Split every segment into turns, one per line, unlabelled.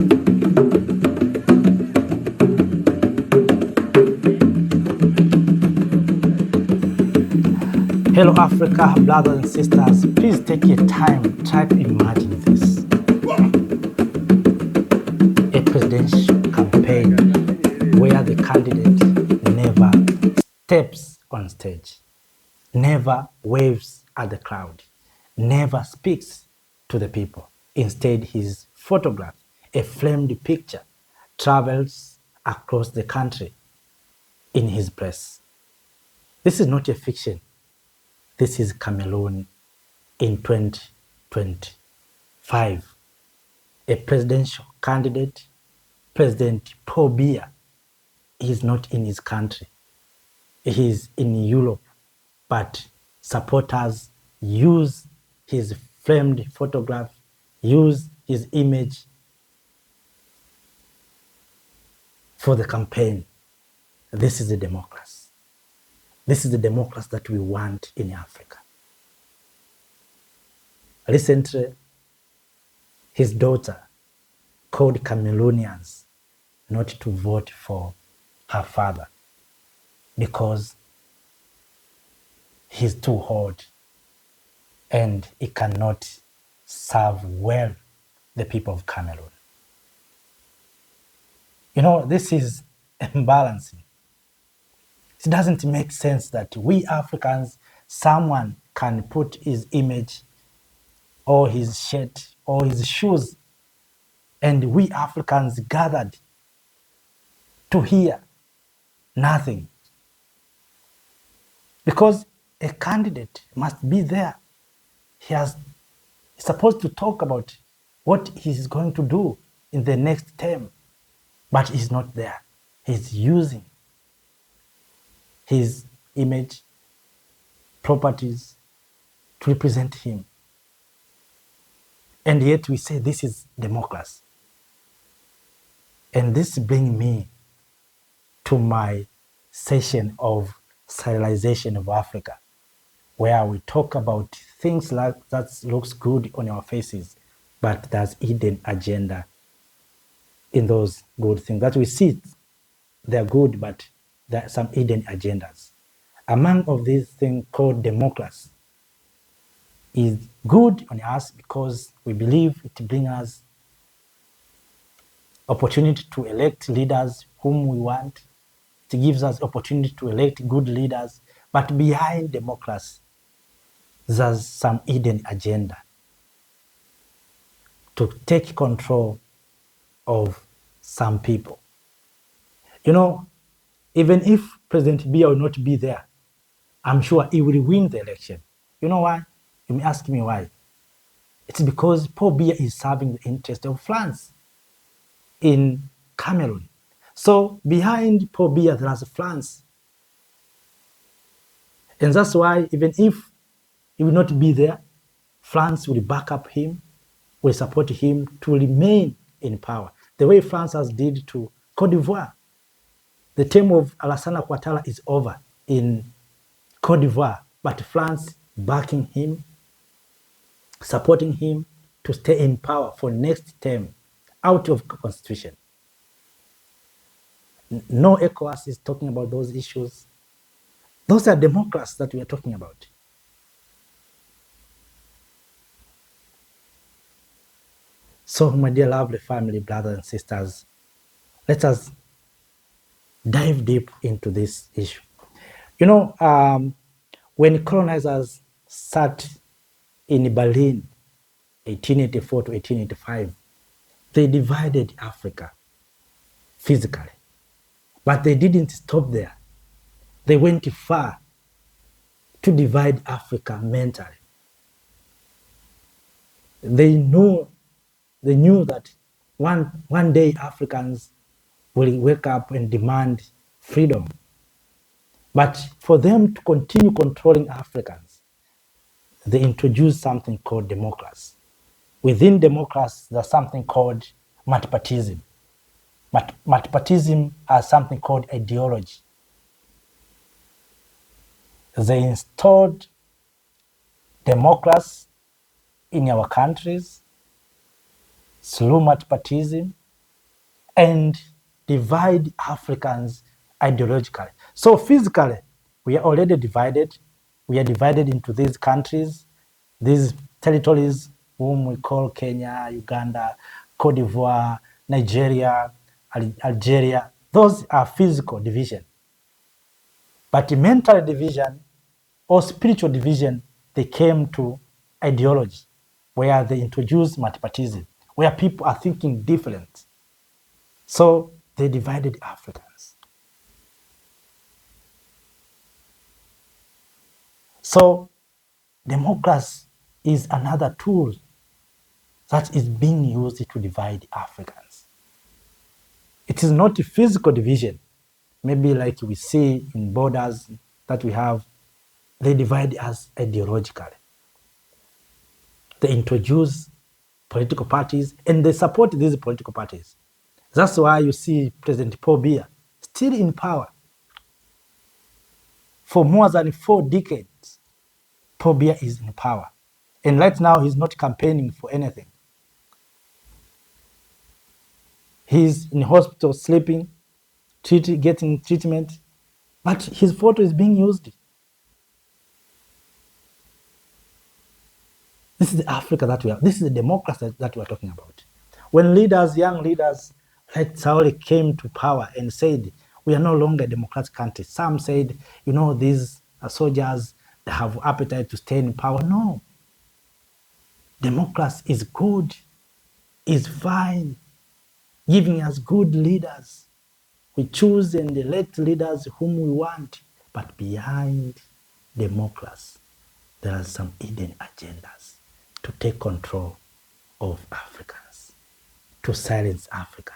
Hello Africa, brothers and sisters, please take your time, try to imagine this. A presidential campaign where the candidate never steps on stage, never waves at the crowd, never speaks to the people. Instead, his photograph, a framed picture, travels across the country in his press. This is not a fiction. This is Cameroon in 2025. A presidential candidate, President Paul Biya, is not in his country. He is in Europe, but supporters use his framed photograph, use his image for the campaign. This is the democracy. This is the democracy that we want in Africa. Recently, his daughter called Cameroonians not to vote for her father because he's too old and he cannot serve well the people of Cameroon. You know, this is imbalancing. It doesn't make sense that we Africans, someone can put his image or his shirt or his shoes, and we Africans gathered to hear nothing. Because a candidate must be there. He's supposed to talk about what he's going to do in the next term, but he's not there. He's using his image, properties to represent him. And yet we say this is democracy. And this brings me to my session of Sahelization of Africa, where we talk about things like that looks good on our faces, but there's hidden agenda in those good things. That we see they're good, but there are some hidden agendas. Among of these things called democracy is good on us because we believe it brings us opportunity to elect leaders whom we want. It gives us opportunity to elect good leaders, but behind democracy, there's some hidden agenda to take control of some people. You know, even if President Biya will not be there, I'm sure he will win the election. You know why? You may ask me why. It's because Paul Biya is serving the interest of France in Cameroon. So behind Paul Biya, there's France. And that's why even if he will not be there, France will back up him, will support him to remain in power. The way France has did to Cote d'Ivoire. The term of Alassane Ouattara is over in Cote d'Ivoire, but France backing him, supporting him to stay in power for next term out of constitution. No ECOWAS is talking about those issues. Those are democrats that we are talking about. So, my dear lovely family, brothers and sisters, let us dive deep into this issue. You know, when colonizers sat in Berlin, 1884 to 1885, they divided Africa physically, but they didn't stop there. They went far to divide Africa mentally. They knew that one day Africans will wake up and demand freedom. But for them to continue controlling Africans, they introduced something called democracy. Within democracy, there's something called multipartism. Multipartism has something called ideology. They installed democracy in our countries through multipartism, and divide Africans ideologically. So physically, we are already divided. We are divided into these countries, these territories, whom we call Kenya, Uganda, Cote d'Ivoire, Nigeria, Algeria. Those are physical division. But the mental division or spiritual division, they came to ideology, where they introduced multipartism, where people are thinking different. So they divided Africans. So democracy is another tool that is being used to divide Africans. It is not a physical division, maybe like we see in borders that we have. They divide us ideologically. They introduce political parties and they support these political parties. That's why you see President Paul Biya still in power. For more than 4 decades, Paul Biya is in power. And right now, he's not campaigning for anything. He's in hospital sleeping, getting treatment, but his photo is being used. This is the Africa that we have. This is the democracy that we are talking about. When leaders, young leaders like Traore came to power and said, we are no longer a democratic country. Some said, you know, these soldiers, they have appetite to stay in power. No. Democracy is good, is fine, giving us good leaders. We choose and elect leaders whom we want. But behind democracy, there are some hidden agendas to take control of Africans, to silence Africans.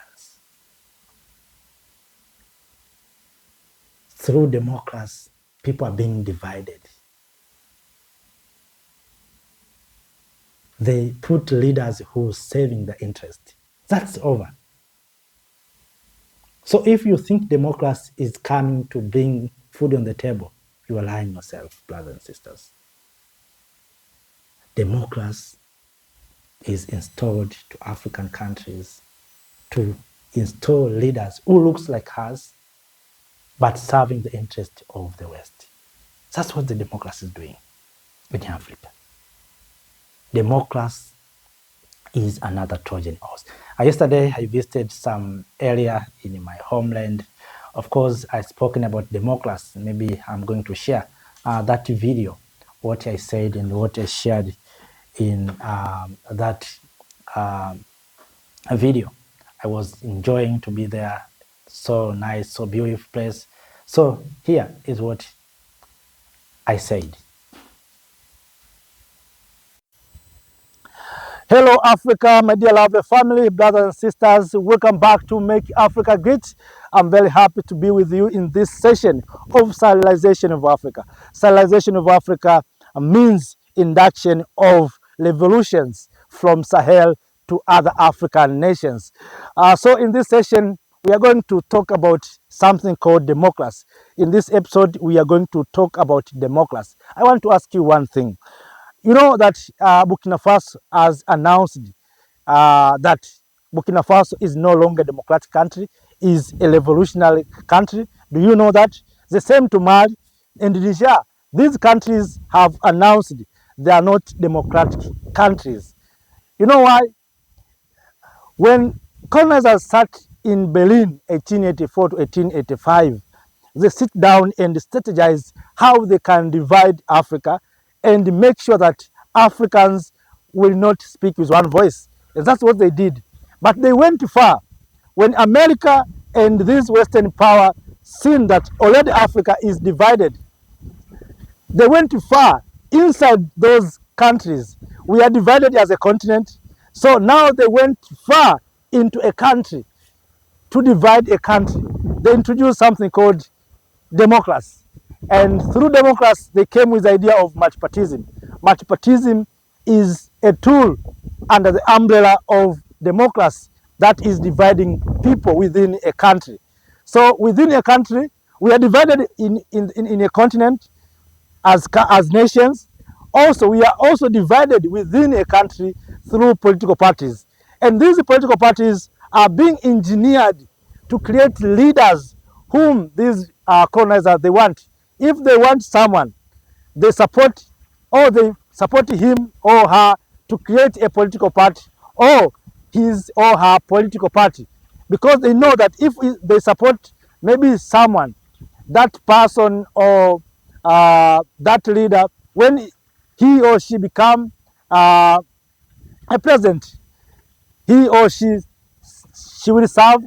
Through democracy, people are being divided. They put leaders who are saving the interest. That's over. So if you think democracy is coming to bring food on the table, you are lying yourself, brothers and sisters. Democracy is installed to African countries to install leaders who looks like us, but serving the interest of the West. That's what the democracy is doing in Africa. Democracy is another Trojan horse. Yesterday, I visited some area in my homeland. Of course, I've spoken about democracy. Maybe I'm going to share that video, what I said and what I shared in that video. I was enjoying to be there. So nice, so beautiful place. So here is what I said. Hello, Africa, my dear lovely family, brothers and sisters. Welcome back to Make Africa Great. I'm very happy to be with you in this session of Sahelization of Africa. Sahelization of Africa means induction of revolutions from Sahel to other African nations. So in this session, we are going to talk about something called democracy. In this episode, we are going to talk about democracy. I want to ask you one thing. You know that Burkina Faso has announced that Burkina Faso is no longer a democratic country, is a revolutionary country. Do you know that? The same to Mali and Niger. These countries have announced they are not democratic countries. You know why? When colonizers sat in Berlin 1884 to 1885, they sit down and strategize how they can divide Africa and make sure that Africans will not speak with one voice. And that's what they did. But they went too far. When America and this Western power seen that already Africa is divided, they went too far. Inside those countries, we are divided as a continent. So now they went far into a country to divide a country. They introduced something called democracy. And through democracy, they came with the idea of multipartism. Multipartism is a tool under the umbrella of democracy that is dividing people within a country. So within a country, we are divided in a continent as nations. Also, we are also divided within a country through political parties. And these political parties are being engineered to create leaders whom these colonizers they want. If they want someone, they support him or her to create a political party or his or her political party, because they know that if they support maybe someone, that person or that leader, when he or she become a president, he or she will serve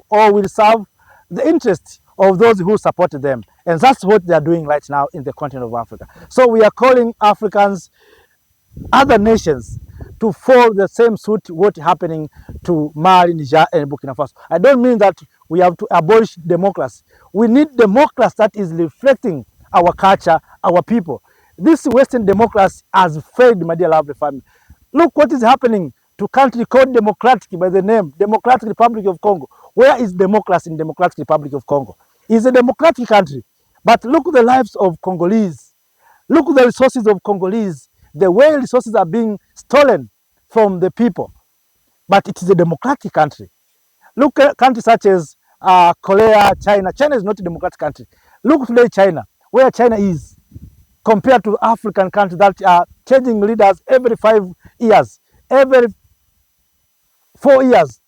the interests of those who support them. And that's what they are doing right now in the continent of Africa. So we are calling Africans, other nations, to follow the same suit what happening to Mali, Niger, and Burkina Faso. I don't mean that we have to abolish democracy. We need democracy that is reflecting our culture, our people. This Western democracy has failed, my dear lovely family. Look what is happening to country called democratic by the name Democratic Republic of Congo. Where is democracy in Democratic Republic of Congo? It's a democratic country, but look at the lives of Congolese. Look at the resources of Congolese, the way resources are being stolen from the people. But it is a democratic country. Look at countries such as Korea, China. China is not a democratic country. Look today China, where China is compared to African countries that are changing leaders every 5 years, every 4 years.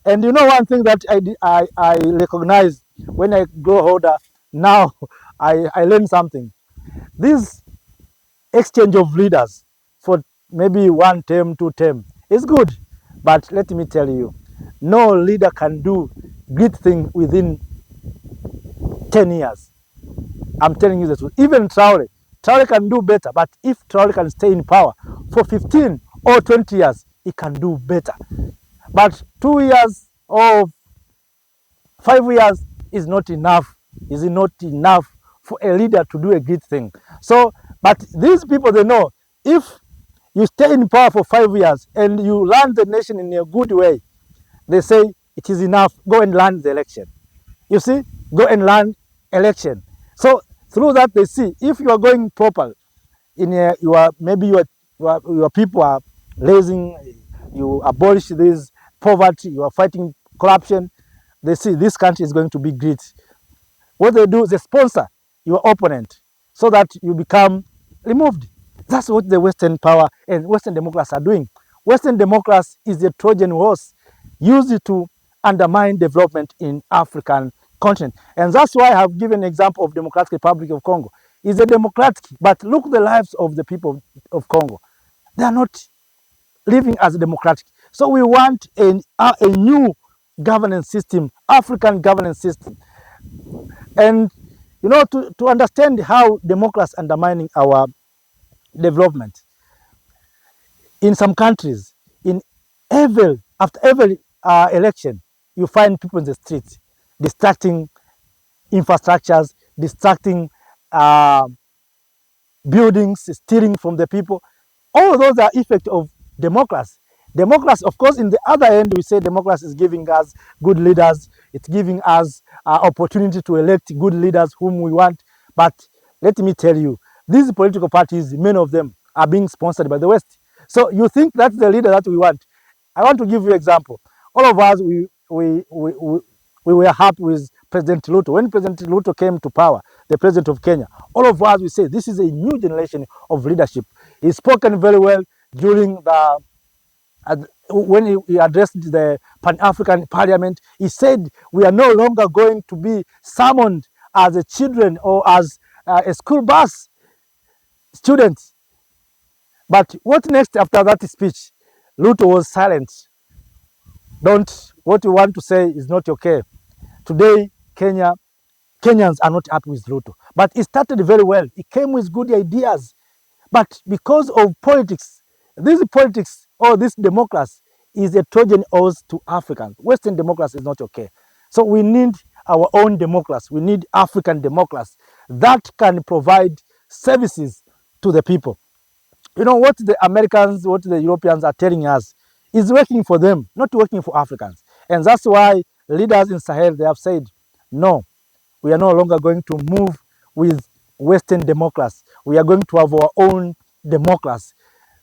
And you know one thing that I recognize when I grow older, now I learn something. This exchange of leaders for maybe 1 term, 2 term is good. But let me tell you, no leader can do great thing within 10 years. I'm telling you the truth. Even Traore can do better, but if Traore can stay in power for 15 or 20 years, he can do better. But 2 years or 5 years is not enough. Is not enough for a leader to do a great thing. So, but these people, they know if you stay in power for 5 years and you run the nation in a good way, they say it is enough. Go and run the election. You see, go and run election. So through that, they see if you are going proper in your people are raising, you abolish this poverty, you are fighting corruption. They see this country is going to be great. What they do is they sponsor your opponent so that you become removed. That's what the Western power and Western democrats are doing. Western democrats is a Trojan horse used to undermine development in African continent. And that's why I have given an example of Democratic Republic of Congo. It's a democratic, but look at the lives of the people of Congo. They are not living as democratic. So we want a new governance system, African governance system. And you know, to understand how democrats undermining our development, in some countries, after every election, you find people in the streets distracting infrastructures, distracting buildings, stealing from the people. All of those are effects of democracy. Democracy, of course, in the other end, we say democracy is giving us good leaders. It's giving us opportunity to elect good leaders whom we want. But let me tell you, these political parties, many of them are being sponsored by the West. So you think that's the leader that we want. I want to give you an example. All of us, we were happy with President Ruto. When President Ruto came to power, the president of Kenya, all of us, we say this is a new generation of leadership. He's spoken very well during when he addressed the Pan-African Parliament. He said we are no longer going to be summoned as a children or as a school bus students. But what next after that speech? Ruto was silent. What you want to say is not okay. Today, Kenyans are not happy with Ruto. But it started very well. He came with good ideas. But because of politics, this democracy is a Trojan horse to Africans. Western democracy is not okay. So we need our own democracy. We need African democracy that can provide services to the people. You know what the Americans, what the Europeans are telling us is working for them, not working for Africans. And that's why leaders in Sahel, they have said, no, we are no longer going to move with Western democracy. We are going to have our own democracy.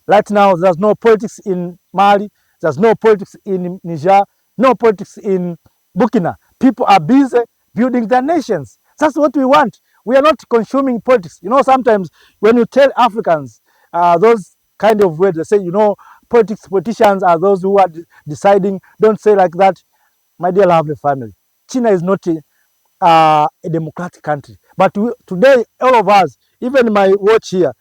Right now, there's no politics in Mali. There's no politics in Niger. No politics in Burkina. People are busy building their nations. That's what we want. We are not consuming politics. You know, sometimes when you tell Africans those kind of words, they say, you know, politicians are those who are deciding. Don't say like that. My dear lovely family, China is not a democratic country. But today, all of us, even my watch here,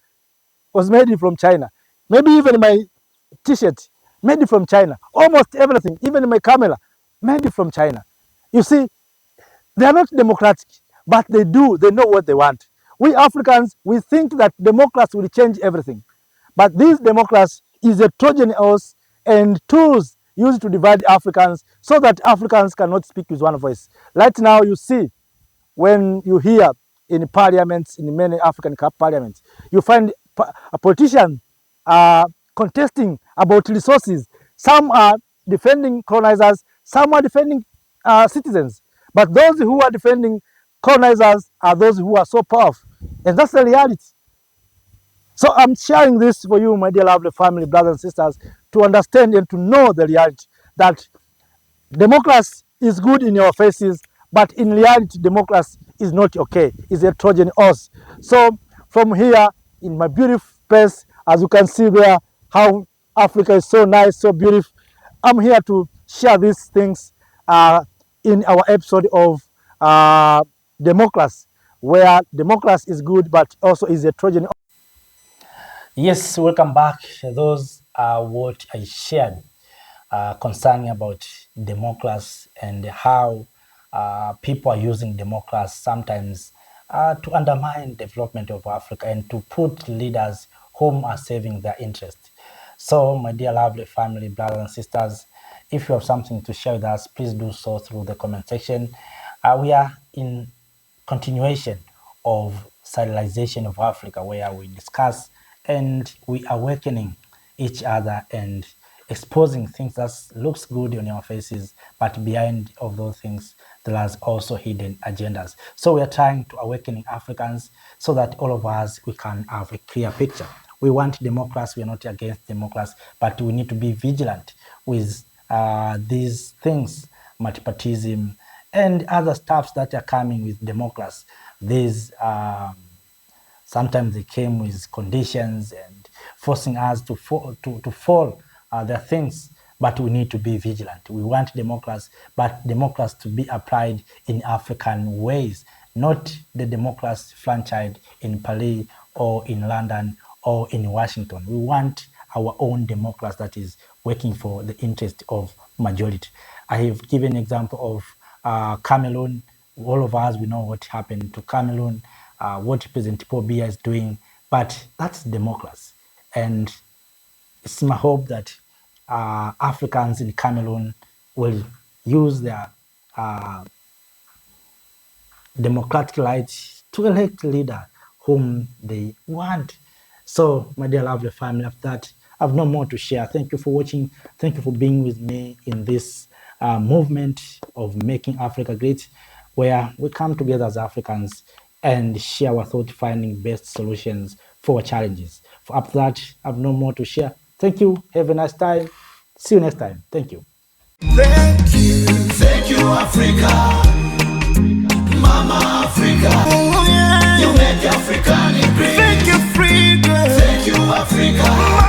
was made from China. Maybe even my t-shirt, made from China. Almost everything, even my camera, made from China. You see, they are not democratic, but they know what they want. We Africans, we think that democracy will change everything. But this democracy is a Trojan horse and tools used to divide Africans so that Africans cannot speak with one voice. Right now, you see, when you hear in parliaments, in many African parliaments, you find a politician contesting about resources. Some are defending colonizers, some are defending citizens. But those who are defending colonizers are those who are so powerful. And that's the reality. So I'm sharing this for you, my dear lovely family, brothers and sisters, to understand and to know the reality that democracy is good in your faces, but in reality, democracy is not okay. It's a Trojan horse. So from here, in my beautiful place, as you can see there, how Africa is so nice, so beautiful. I'm here to share these things in our episode of democracy, where democracy is good, but also is a Trojan horse. Yes, welcome back. Those are what I shared concerning about democracy and how people are using democracy sometimes to undermine development of Africa and to put leaders whom are serving their interest. So, my dear lovely family, brothers and sisters, if you have something to share with us, please do so through the comment section. We are in continuation of Sahelization of Africa, where we discuss and we are awakening each other and exposing things that looks good on your faces, but behind of those things there are also hidden agendas. So we are trying to awakening Africans so that all of us we can have a clear picture. We want democracy. We are not against democracy, but we need to be vigilant with these things, multipartism and other stuffs that are coming with democracy. These sometimes they came with conditions and forcing us to fall their things, but we need to be vigilant. We want democracy, but democracy to be applied in African ways, not the democracy franchised in Paris or in London or in Washington. We want our own democracy that is working for the interest of majority. I have given an example of Cameroon. All of us, we know what happened to Cameroon, what President Paul Biya is doing, but that's democracy. And it's my hope that Africans in Cameroon will use their democratic rights to elect a leader whom they want. So, my dear lovely family, after that, I have no more to share. Thank you for watching. Thank you for being with me in this movement of making Africa great, where we come together as Africans and share our thought, finding best solutions for our challenges. For after that, I have no more to share. Thank you. Have a nice time. See you next time. Thank you.
Thank you, Africa, Mama Africa. Oh, yeah. You make Africa great. Thank you, Africa. Thank you, Africa.